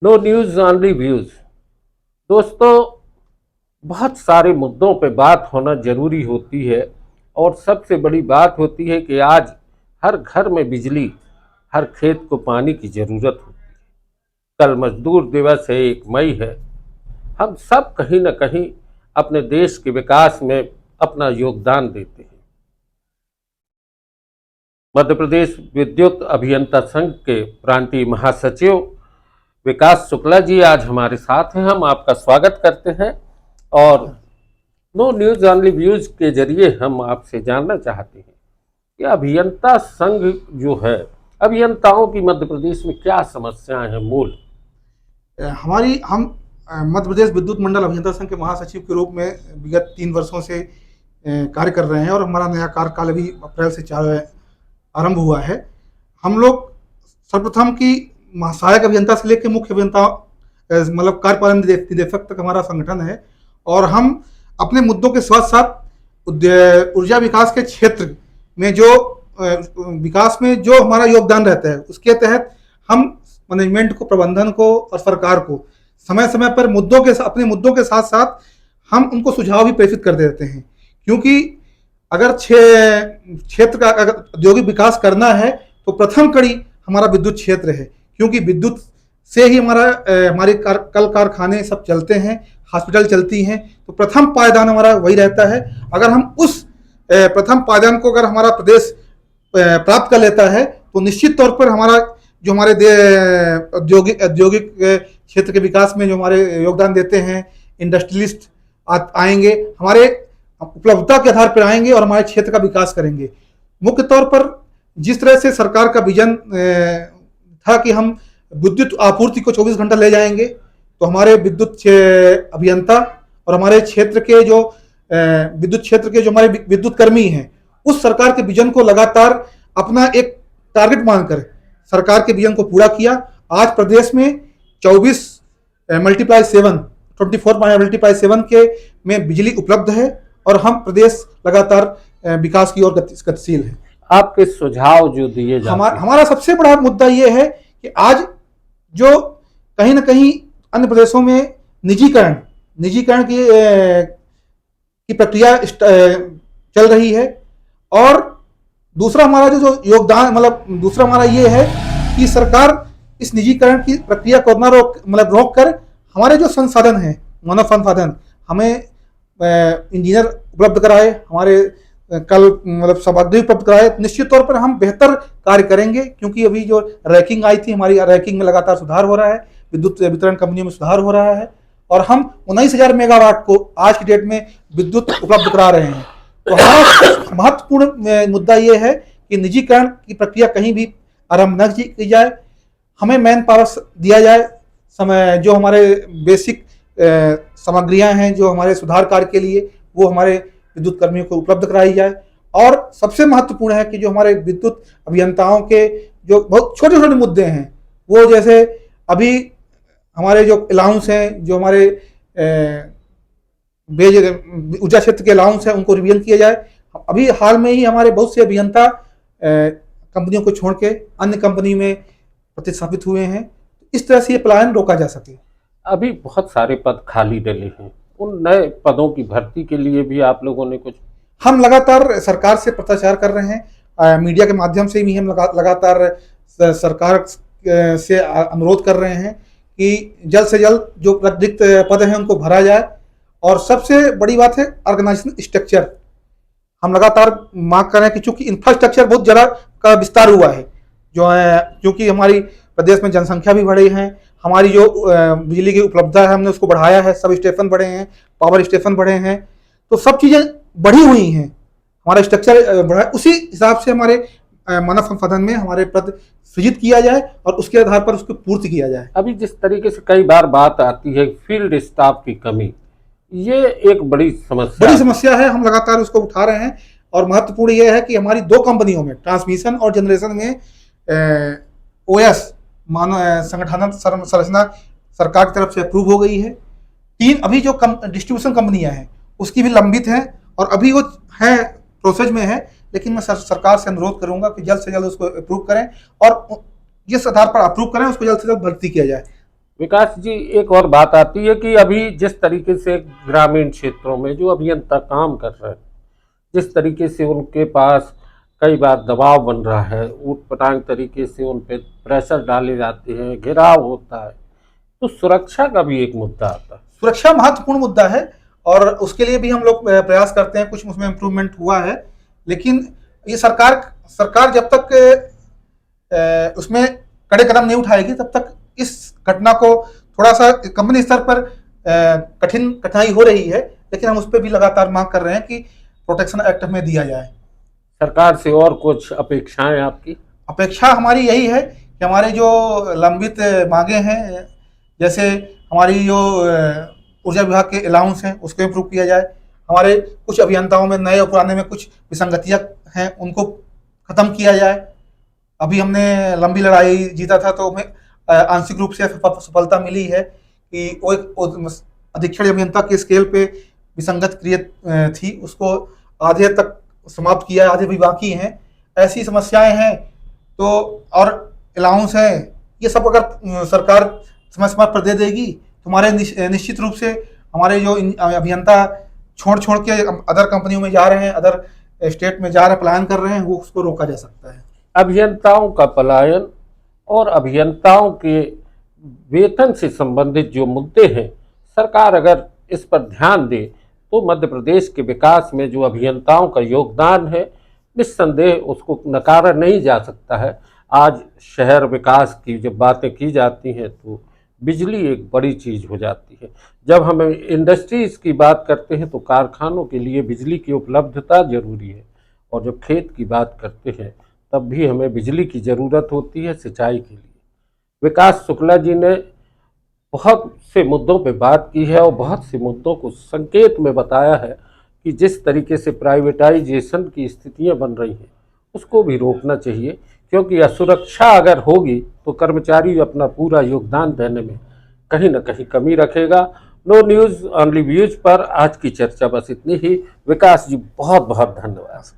No news only views. दोस्तों, बहुत सारे मुद्दों पे बात होना जरूरी होती है और सबसे बड़ी बात होती है कि आज हर घर में बिजली, हर खेत को पानी की ज़रूरत होती है। कल मजदूर दिवस है, 1 मई है। हम सब कहीं न कहीं अपने देश के विकास में अपना योगदान देते हैं। मध्य प्रदेश विद्युत अभियंता संघ के प्रांतीय महासचिव विकास शुक्ला जी आज हमारे साथ हैं। हम आपका स्वागत करते हैं और नो न्यूज़ ऑनली व्यूज़ के जरिए हम आपसे जानना चाहते हैं कि अभियंता संघ जो है, अभियंताओं की मध्य प्रदेश में क्या समस्याएं हैं मूल? हमारी हम मध्य प्रदेश विद्युत मंडल अभियंता संघ के महासचिव के रूप में विगत 3 वर्षों से कार्य कर रहे हैं और हमारा नया कार्यकाल अभी अप्रैल से आरंभ हुआ है। हम लोग सर्वप्रथम की सहायक अभियंता से लेकर मुख्य अभियंता मतलब कार्यपालन निदेशक तक हमारा संगठन है और हम अपने मुद्दों के साथ साथ ऊर्जा विकास के क्षेत्र में जो विकास में जो हमारा योगदान रहता है उसके तहत हम मैनेजमेंट को, प्रबंधन को और सरकार को समय समय पर अपने मुद्दों के साथ साथ हम उनको सुझाव भी प्रेषित कर देते हैं। क्योंकि अगर क्षेत्र का अगर औद्योगिक विकास करना है तो प्रथम कड़ी हमारा विद्युत क्षेत्र है, क्योंकि विद्युत से ही हमारे कल कारखाने सब चलते हैं, हॉस्पिटल चलती हैं, तो प्रथम पायदान हमारा वही रहता है। अगर हम उस प्रथम पायदान को अगर हमारा प्रदेश प्राप्त कर लेता है तो निश्चित तौर पर हमारा जो हमारे औद्योगिक क्षेत्र के विकास में जो हमारे योगदान देते हैं इंडस्ट्रियलिस्ट आएंगे, हमारे उपलब्धता के आधार पर आएंगे और हमारे क्षेत्र का विकास करेंगे। मुख्य तौर पर जिस तरह से सरकार का विजन था कि हम विद्युत आपूर्ति को 24 घंटा ले जाएंगे, तो हमारे विद्युत अभियंता और हमारे क्षेत्र के जो विद्युत क्षेत्र के जो हमारे विद्युत कर्मी हैं उस सरकार के विजन को लगातार अपना एक टारगेट मानकर सरकार के विजन को पूरा किया। आज प्रदेश में 24 × 7 के में बिजली उपलब्ध है और हम प्रदेश लगातार विकास की ओर गतिशील है। आपके सुझाव जो दिए जाते हैं, हमारा सबसे बड़ा मुद्दा ये है कि आज जो कहीं ना कहीं अन्य प्रदेशों में निजीकरण की प्रक्रिया चल रही है और दूसरा हमारा जो योगदान दूसरा हमारा ये है कि सरकार इस निजीकरण की प्रक्रिया को ना रोक कर हमारे जो संसाधन हैं, मानव संसाधन, हमें इंजीनियर उपलब्ध कराए, हमारे कल सामग्री उपलब्ध कराए। निश्चित तौर पर हम बेहतर कार्य करेंगे, क्योंकि अभी जो रैंकिंग आई थी, हमारी रैंकिंग में लगातार सुधार हो रहा है, विद्युत वितरण कंपनियों में सुधार हो रहा है और हम 19,000 मेगावाट को आज की डेट में विद्युत उपलब्ध करा रहे हैं। तो हमारा महत्वपूर्ण मुद्दा ये है कि निजीकरण की प्रक्रिया कहीं भी आरंभ न की जाए, हमें मैन पावर दिया जाए, समय जो हमारे बेसिक सामग्रियां हैं जो हमारे सुधार कार्य के लिए वो हमारे विद्युत कर्मियों को उपलब्ध कराई जाए। और सबसे महत्वपूर्ण है कि जो हमारे विद्युत अभियंताओं के जो बहुत छोटे छोटे मुद्दे हैं, वो जैसे अभी हमारे जो अलाउंस हैं, जो हमारे ऊर्जा क्षेत्र के अलाउंस हैं, उनको रिवीजन किया जाए। अभी हाल में ही हमारे बहुत से अभियंता कंपनियों को छोड़ के अन्य कंपनी में प्रतिस्थापित हुए हैं, इस तरह से ये पलायन रोका जा सके। अभी बहुत सारे पद खाली डले हैं, उन नए पदों की भर्ती के लिए भी आप लोगों ने कुछ? हम लगातार सरकार से पत्राचार कर रहे हैं, मीडिया के माध्यम से भी हम लगातार सरकार से अनुरोध कर रहे हैं कि जल्द से जल्द जो रिक्त पद हैं उनको भरा जाए। और सबसे बड़ी बात है ऑर्गेनाइजेशन स्ट्रक्चर, हम लगातार मांग कर रहे हैं कि चूंकि इंफ्रास्ट्रक्चर बहुत ज़्यादा का विस्तार हुआ है, जो है क्योंकि हमारी प्रदेश में जनसंख्या भी बढ़ी है, हमारी जो बिजली की उपलब्धता है हमने उसको बढ़ाया है, सब स्टेशन बढ़े हैं, पावर स्टेशन बढ़े हैं, तो सब चीज़ें बढ़ी हुई हैं, हमारा स्ट्रक्चर बढ़ा, उसी हिसाब से हमारे मानव संसाधन में हमारे पद सृजित किया जाए और उसके आधार पर उसको पूर्ति किया जाए। अभी जिस तरीके से कई बार बात आती है फील्ड स्टाफ की कमी, ये एक बड़ी समस्या है, हम लगातार उसको उठा रहे हैं। और महत्वपूर्ण यह है कि हमारी 2 कंपनियों में ट्रांसमिशन और जनरेशन में OS संगठन संरचना सरकार की तरफ से अप्रूव हो गई है। 3 अभी जो डिस्ट्रीब्यूशन कंपनियां हैं उसकी भी लंबित हैं और अभी वो है प्रोसेस में है, लेकिन मैं सरकार से अनुरोध करूंगा कि जल्द से जल्द उसको अप्रूव करें और जिस आधार पर अप्रूव करें उसको जल्द से जल्द भर्ती किया जाए। विकास जी, एक और बात आती है कि अभी जिस तरीके से ग्रामीण क्षेत्रों में जो अभियंता काम कर रहे हैं, जिस तरीके से उनके पास कई बार दबाव बन रहा है, ऊटपटांग तरीके से उन पे प्रेशर डाले जाते हैं, घेराव होता है, तो सुरक्षा का भी एक मुद्दा आता है। सुरक्षा महत्वपूर्ण मुद्दा है और उसके लिए भी हम लोग प्रयास करते हैं, कुछ उसमें इम्प्रूवमेंट हुआ है। लेकिन ये सरकार जब तक उसमें कड़े कदम नहीं उठाएगी तब तक इस घटना को थोड़ा सा कंपनी स्तर पर कठिनाई हो रही है, लेकिन हम उस पर भी लगातार मांग कर रहे हैं कि प्रोटेक्शन एक्ट हमें दिया जाए। सरकार से और कुछ अपेक्षाएं आपकी? अपेक्षा हमारी यही है कि हमारे जो लंबित मांगे हैं, जैसे हमारी जो ऊर्जा विभाग के अलाउंस हैं उसको इम्प्रूव किया जाए, हमारे कुछ अभियंताओं में नए और पुराने में कुछ विसंगतियां हैं उनको खत्म किया जाए। अभी हमने लंबी लड़ाई जीता था तो हमें आंशिक रूप से सफलता मिली है कि वो एक अधीक्षण अभियंता के स्केल पे विसंगत क्रिया थी, उसको आधे तक समाप्त किया, आधे भी बाकी हैं। ऐसी समस्याएं हैं तो और अलाउंस है, ये सब अगर सरकार समय समय पर दे देगी तो हमारे निश्चित रूप से हमारे जो अभियंता छोड़ के अदर कंपनियों में जा रहे हैं, अदर स्टेट में जा रहे पलायन कर रहे हैं, वो उसको रोका जा सकता है। अभियंताओं का पलायन और अभियंताओं के वेतन से संबंधित जो मुद्दे हैं, सरकार अगर इस पर ध्यान दे तो मध्य प्रदेश के विकास में जो अभियंताओं का योगदान है, निस्संदेह उसको नकारा नहीं जा सकता है। आज शहर विकास की जब बातें की जाती हैं तो बिजली एक बड़ी चीज़ हो जाती है। जब हम इंडस्ट्रीज़ की बात करते हैं तो कारखानों के लिए बिजली की उपलब्धता जरूरी है, और जब खेत की बात करते हैं तब भी हमें बिजली की ज़रूरत होती है सिंचाई के लिए। विकास शुक्ला जी ने बहुत से मुद्दों पे बात की है और बहुत से मुद्दों को संकेत में बताया है कि जिस तरीके से प्राइवेटाइजेशन की स्थितियां बन रही हैं उसको भी रोकना चाहिए, क्योंकि असुरक्षा अगर होगी तो कर्मचारी अपना पूरा योगदान देने में कहीं ना कहीं कमी रखेगा। नो न्यूज़ ओनली व्यूज पर आज की चर्चा बस इतनी ही। विकास जी, बहुत बहुत धन्यवाद।